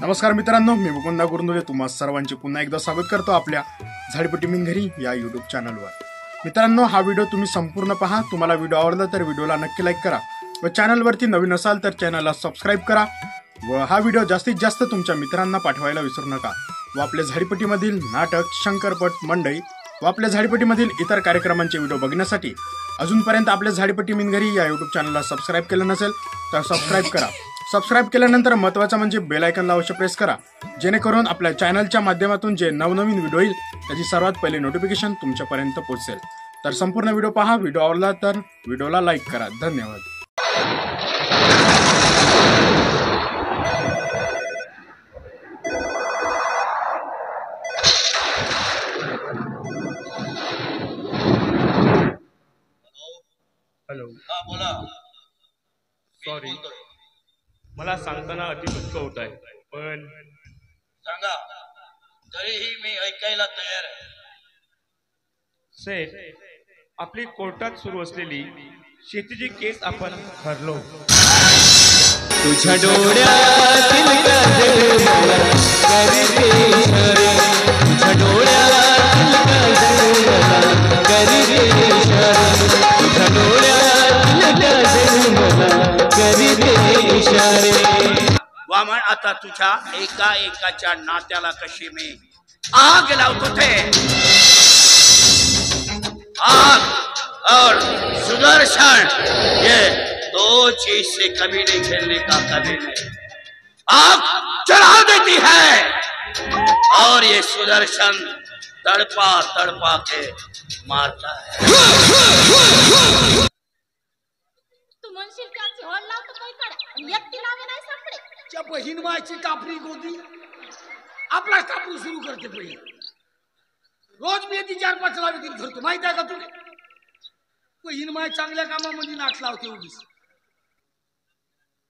नमस्कार मित्रांनो, मी मुकुंदा गुरुंदे तुम्हा सर्वांचे पुन्हा एकदा स्वागत करतो आपल्या झाडीपट्टी मिनघरी या यूट्यूब चॅनलवर। मित्रांनो, हा व्हिडिओ तुम्ही संपूर्ण पहा। तुम्हाला व्हिडिओ आवडला तर व्हिडिओला नक्की लाईक करा व चॅनलवरती नवीन असाल तर चॅनलला सबस्क्राईब करा व हा व्हिडिओ जास्तीत जास्त तुमच्या मित्रांना पाठवायला विसरू नका। व आपल्या झाडीपट्टीमधील नाटक, शंकरपट, मंडई व आपल्या झाडीपट्टीमधील इतर कार्यक्रमांचे व्हिडिओ बघण्यासाठी अजूनपर्यंत आपल्या झाडीपट्टी मिनघरी या यूट्यूब चॅनलला सबस्क्राईब केलं नसेल तर सबस्क्राईब करा। सबस्क्राईब केल्यानंतर महत्त्वाचं म्हणजे बेल आयकॉनला अवश्य प्रेस करा, जेणेकरून आपल्या चॅनलच्या माध्यमातून जे नवनवीन व्हिडिओ येईल त्याची सर्वात पहिले नोटिफिकेशन तुमच्यापर्यंत पोहोचेल। तर संपूर्ण व्हिडिओ पहा। व्हिडिओ आवडला तर व्हिडिओला लाईक करा। धन्यवाद। हॅलो, हा बोला। सॉरी, मला सांगताना अतिशुल्क होत आहे, पण सांगा, तरीही मी ऐकायला तयार आहे। सेठ, आपली कोर्टात सुरू असलेली शेतीची केस आपण हरलो। तुझ्या डोळ्यातील काजळ मला करते इशारे, तुझ्या डोळ्यातील काजळ मला करते इशारे, तुझ्या डोळ्यातील काजळ मला करते इशारे। वामन, आता तुझ्या एका एकाच्या नात्याला कशी मी आग लावतो ते आग और सुदर्शन, ये दो चीज से कभी नहीं खेलने का, कभी नहीं। आग चढ़ा देती है और ये सुदर्शन तड़पा तड़पा के मारता है। तू म्हणशील त्याची होल लावतो काय कर, एकटी लावे नाही सापडे। त्या बहीण मायची कापरी गोदी आपला कापरू सुरू करते पहिले। रोज मी ती 4-5 लावे तिला धरतो, माहित आहे का तुला? बहीण माय चांगल्या कामामध्ये नाक लावते उगीच।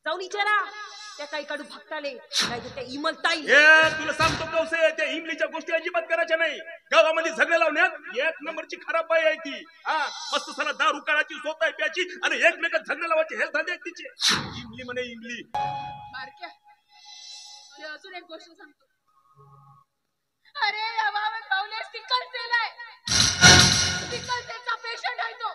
जाऊन विचारा त्या काही कडू भक्ताले, नाही तर त्या इमलताई। तुला सांगतो कौसे, त्या इमलीच्या गोष्टी अजिबात करायच्या नाही। गावामध्ये झगडे लावण्यात एक नंबरची खराब बाई आहे ती। मस्त साला दारू काढायची, सोताय प्याची आणि एकमेकात झगडे लावायची हेल्थ आहे तिचे। इमली म्हणे इमली। मारक्या, तुला अजून एक गोष्ट सांगतो। अरे या बाबा पावले सिकल सेल आहे, सिकल सेलचा पेशंट आहे तो।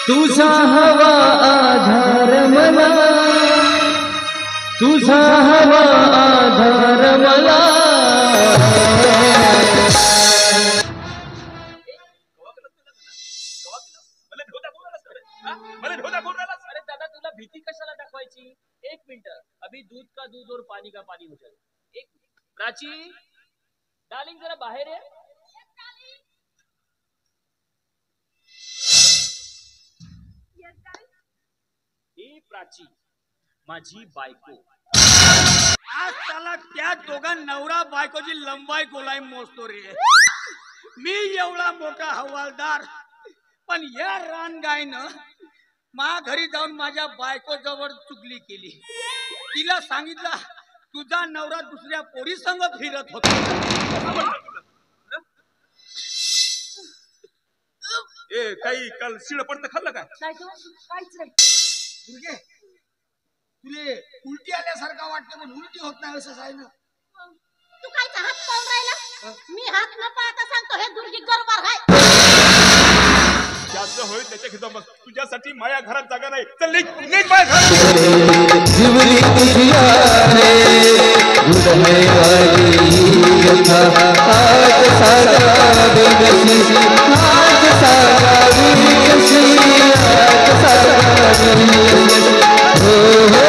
तुझा हवा आधार मला, तुझा हवा आधार मला। अरे दादा, तुला भीती कशाला दाखवायची? एक मिनिट, अभी दूध का दूध और पानी का पानी हो जाए। एक प्राची, डार्लिंग जरा बाहेर है। ही प्राची माझी बायको। आज त्याला त्या दोघा नवरा बायकोची लंबाई गोलाई मोजतो रे। मी एवढा मोठा हवालदार, पण या रानगायनं मा घरी जाऊन माझ्या बायको जवळ चुगली केली। तिला सांगितलं तुझा नवरा दुसऱ्या पोरी संग फिरत होता। काही काल शिळ पडतं खाल्लं का? नाही तो काहीच नाही। दुर्गे तुले उलटी आल्यासारखा वाटतं पण उलटी होत नाही असं आहे ना. तू काय हात पाहून राहिला? मी हात न पाहता सांगतो हे दुर्गी गरबार आहे. ज्याचं होईल त्याच्या खिदम बस. तुझ्यासाठी माया घरात जागा नाही. चल निघ निघ माझ्या घरात. जीवनी तुझी आहे गुड है वाली यथा आज सागा विकसी आज सागा विकसी आज सागा विकसी हो हो.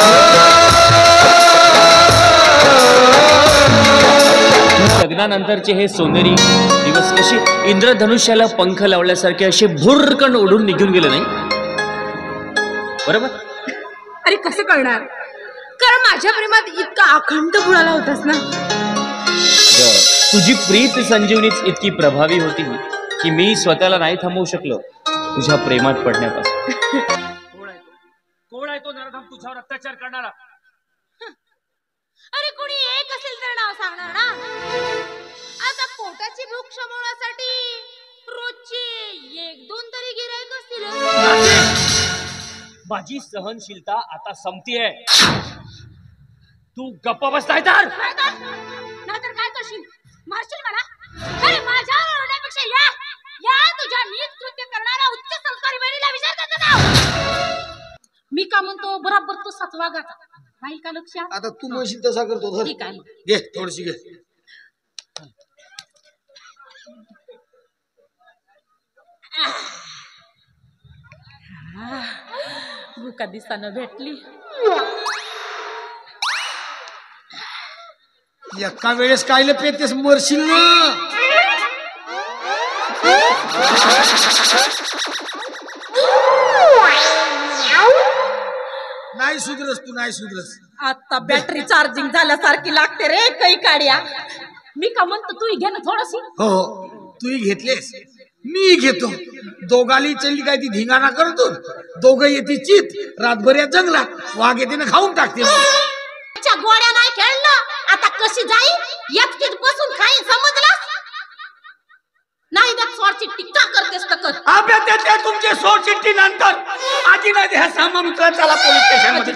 लग्नानंतरचे हे सोनेरी दिवस कशी इंद्रधनुष्याला पंख लावल्यासारखे असे भुरकन उडून निघून गेले नाही बरोबर. अरे कसं कळणार? कारण माझ्या प्रेमात इतका अखंड बुडाला होतास ना. तुझी प्रीत संजीवनीच इतकी प्रभावी होती की मी स्वतःला नाही थांबवू शकलो तुझ्या प्रेमात पडण्यापासून. कोण आहे तो नरधम तुझ्यावर अत्याचार करणारा? अरे कुणी एक असेल तर नाव सांगणार ना. आता पोटाची भूक शमवण्यासाठी रोजचे 1-2 तरी गिऱ्हाईक असतील. माझी सहनशीलता आता संपतीये. तू गप्प बसताय तर नाहीतर काय करशील? मारशील मला? अरे माझ्यावर ओरडण्यापेक्षा या तुझ्या नीट कृत्य करणाऱ्या उच्च संस्कारी बहिणीला विचार त्याचं नाव. मी का म्हणतो बरोबर तो 7वा गाचा राहील का लक्षात? आता तू म्हणशील तसा करतो. ठीक आहे. घे थोडीशी घे. भूका दिसानं भेटली. एका वेळेस कायले पेतेस मरशील ना. नाही सुधरस तू नाही सुधरस. आता बॅटरी चार्जिंग झाल्यासारखी लागते रे काही काड्या. मी का म्हणतो तू घे ना थोडीशी. हो तूही घेतलेस मी घेतो. दोघाली चलली काय ती धिंगाणा करतो. दोघं येते चित रातभर या जंगलात वाघ येते ना खाऊन टाकते. गोड्या नाही खेळलं आता कशी जाईल एकटीच बसून खाईन समजलं नाही. तर सोड चिट्टी का करतेस तर कर. अबे ते तुमचे सोड चिठ्ठी नंतर आधी नाही ह्या सामान उचला चला पोलीस स्टेशन मध्ये.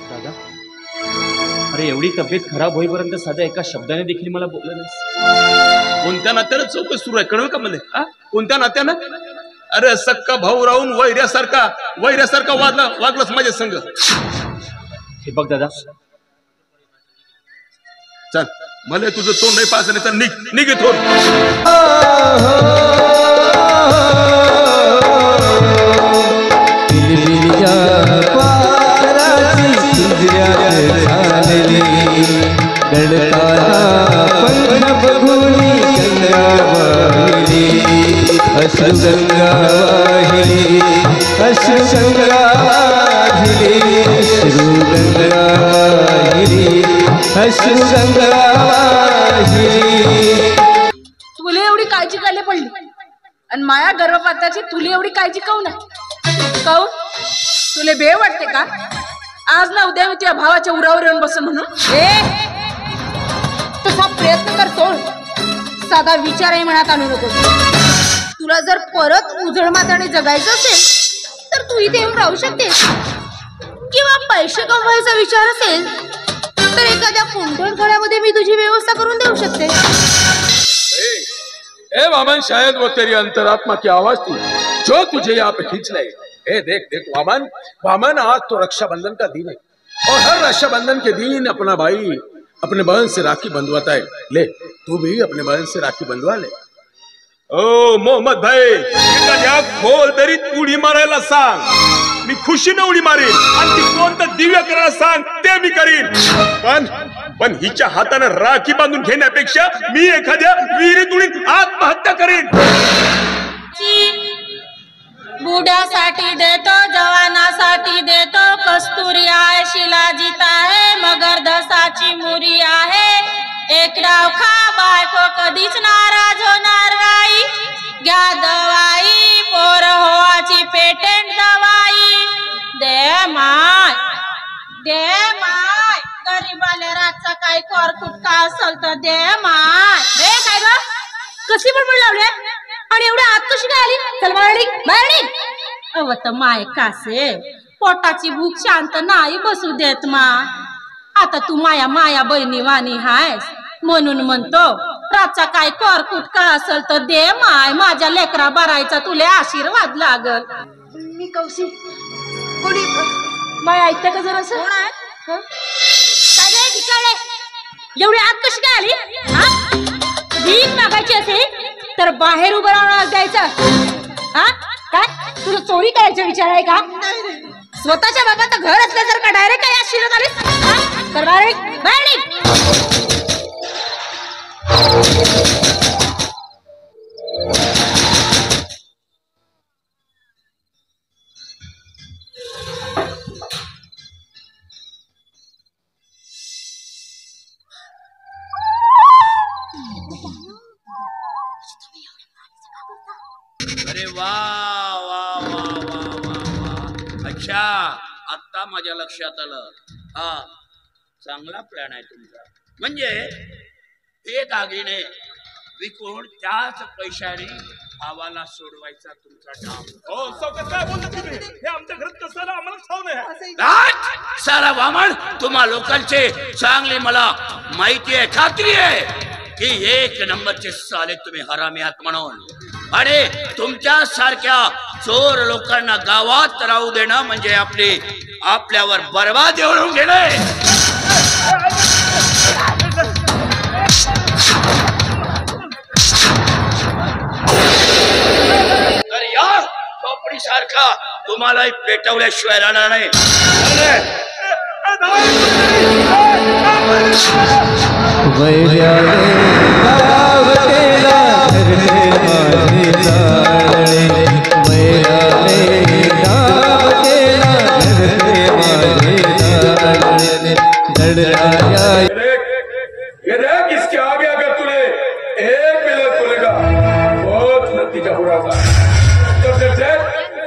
दादा अरे एवढी तब्येत खराब होईपर्यंत साध्या एका शब्दाने देखील मला बोललं नाही. कोणत्या नात्यानं चौकशी सुरू आहे कळलं का मला? कोणत्या नात्यानं? अरे सक्का भाऊ राहून वैऱ्यासारखा वागलास माझ्या संग. हे बघ दादा चल मला तुझं तोंड नाही पाहायचं नाही तर निघ इथून. अश्रुगंगा वाहिनी अश्रुगंगा वाहिनी अश्रुगंगा वाहिनी अश्रुगंगा वाहिनी. तुला एवढी काळजी काढली पडली आणि माया गर्भपाताची तुला एवढी काळजी काऊन आहे? काऊन तुला बे वाटते का आज ना उद्या मी तुझ्या भावाच्या उरावर येऊन बस म्हणून? तसा प्रयत्न कर सोड. साधा विचारही मनात आणू नको. तुला जर परत उजळ माताने जगायचं असेल तर तू इथे येऊन राहू शकतेस. किंवा पैसे कमवायचा विचार असेल तर एखाद्या कुंटणखड्यामध्ये मी तुझी व्यवस्था करून देऊ शकते. ए वामन शायद वो तेरी अंतरात्मा की आवाज थी जो तुझे यहाँ पे खींच लाई. ए देख देख वामन आज तो रक्षाबंधन का दिन है और हर रक्षाबंधन के दिन अपना भाई अपने बहन से राखी बंधवाता है. ले तू भी अपने बहन से राखी बंधवा ले. ओ मोहम्मद भाई एखाद्या खोल दरीत उडी मारायला सांग मी खुशीने उडी मारेन आणि ती कोणतं दिव्य करायला सांग ते मी करीन. पण हिच्या हाताने राखी बांधून घेण्यापेक्षा मी एखाद्या विहिरीत उडीत आत्महत्या करीन. बुड्यासाठी देतो जवानासाठी देतो कस्तुरी आहे शिलाजीत आहे मगर दसाची मुरी आहे. एक डाव खा बायको कधीच नाराज होणार नाही. घ्या दवाई पोर होवाची पेटेंट दवाई. दे माय गरीबाले रातचा काही कोर कुटका असेल तर दे माय. रे काय ग कशी बडबड लावले? आणि एवढ्या आत कशी काय आली? चल मारणी मारणी. अव तर माय कासे पोटाची भूक शांत नाही बसू देत मा. आता तू माया माया बहिणी वाणी हायस म्हणून म्हणतो रातचा काय करकुट का असेल तर दे माय. माझ्या लेकरा बरायचा तुला आशीर्वाद लागल. मी कौशी कोणी माय ऐकते का जरा कोण आहे? काय रे ठिकाणे एवढी आत कशी काय आली? भीक मागायची असेल तर बाहेर उभं राहून द्यायचं. हा काय तुझं चोरी करायचा विचार आहे का? स्वतःच्या बाबाचं घर असल्यासारखं डायरेक्ट काय आशीर्वाद आले तर बाहेर बाहेर. अरे वा वा वा वा वा वा. अच्छा आता माझ्या लक्षात आलं. हा चांगला प्लॅन आहे तुमचा. म्हणजे हे दागिने विकून त्याच पैशाने भावाला सोडवायचा तुमचा डाव. हो सावकार काय बोलतो तुम्ही? हे आमच्या घरात कसं आम्हाला ठाव नाही. सारा वामन तुम्हा लोकांचे चांगली मला माहिती आहे, खात्री आहे की एक नंबरचे साले तुम्ही हरामी आहात म्हणून. आणि तुमच्या सारख्या चोर लोकांना गावात राहू देणं म्हणजे आपल्यावर बर्बाद येऊन घेणे. तर या खोपडी सारखा तुम्हालाही पेटवल्याशिवाय राहणार नाही. ये देख इसके आगे अगर तूने एक मिनट बोलेगा बहुत नतीजा हो रहा था.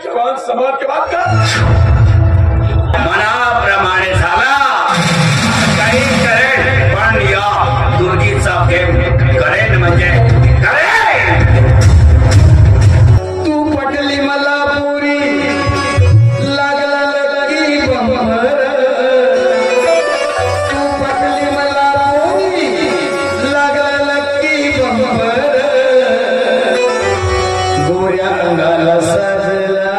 जवान समाज के बात कर. मनाप्रमाणे झाला काही करेन पण या दुर्गीचा प्रेम करेन म्हणजे करेन. तू पटली मला पुरी लागला लकी बंबर. तू पटली मला पुरी लागला लकी बंबर. गोऱ्या अंगाला साजला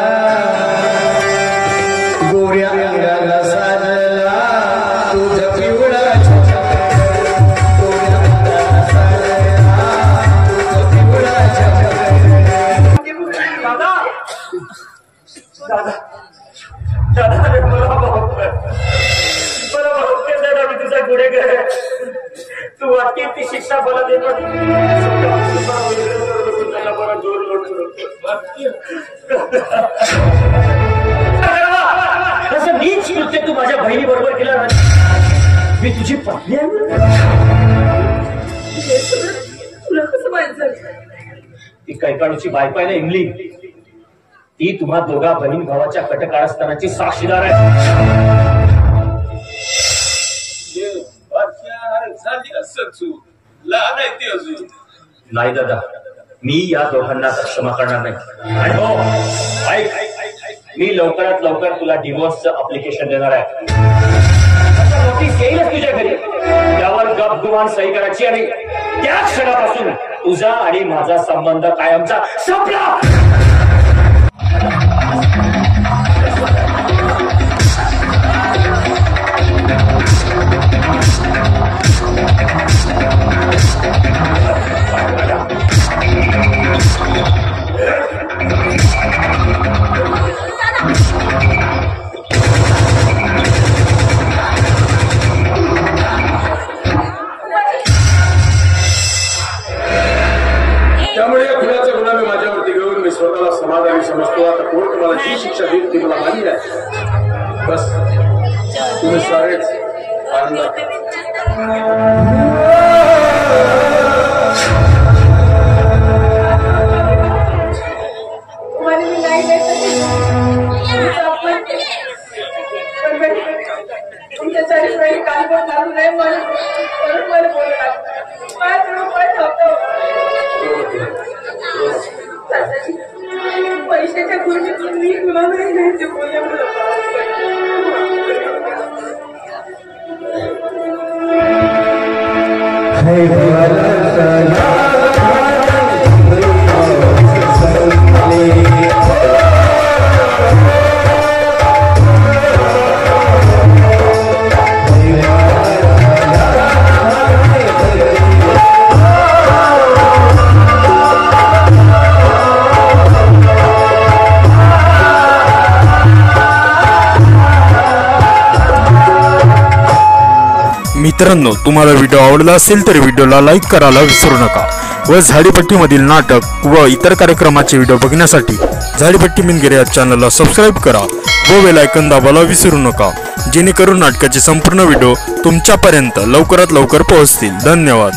गोऱ्या अंगाला साजला तुझा पिवळा गोऱ्या अंगाला साजला तुझा पिवळा दादा मला मी तुझा गुन्हेगार आहे. तू वाटते ती शिक्षा मला दे पण त्याला बरा जोर असं नीच कृत्य तू माझ्या बहिणी बरोबर केलं. मी तुझी पत्नी आहे. तुला कसं माहित? ती कैकाडूची बायको आहे ना इमली, ती तुम्हा दोघा बहीण भावाच्या कटकारस्थानाची साक्षीदार आहे. नाही दादा, मी या दोघांना क्षमा करणार नाही. आणि हो ऐक, मी लवकरात लवकर तुला डिवोर्सचं अप्लिकेशन देणार आहे. नोटीस येईलच तुझ्या घरी. त्यावर गपगुमान सही करायची आणि त्या क्षणापासून तुझा आणि माझा संबंध कायमचा संपला. त्यामुळे या खुनाचा गुन्हा मी माझ्यावरती घेऊन मी स्वतःला समाधानी समजतो. आता कोर्ट मला जी शिक्षा देईल ती मला मान्य आहे. बस तुम्ही सारेच आनंदात. तुमच्यासाठी काही कालबोट लागू नये म्हणून मला बोलत मित्रांनो, तुम्हाला व्हिडिओ आवडला असेल तर व्हिडिओला लाईक करायला विसरू नका व झाडीपट्टीमधील नाटक व इतर कार्यक्रमाचे व्हिडिओ बघण्यासाठी झाडीपट्टी मिनगिरे या चॅनलला सबस्क्राईब करा व बेल आयकॉन दाबायला विसरू नका, जेणेकरून नाटकाचे संपूर्ण व्हिडिओ तुमच्यापर्यंत लवकरात लवकर पोहोचतील. धन्यवाद.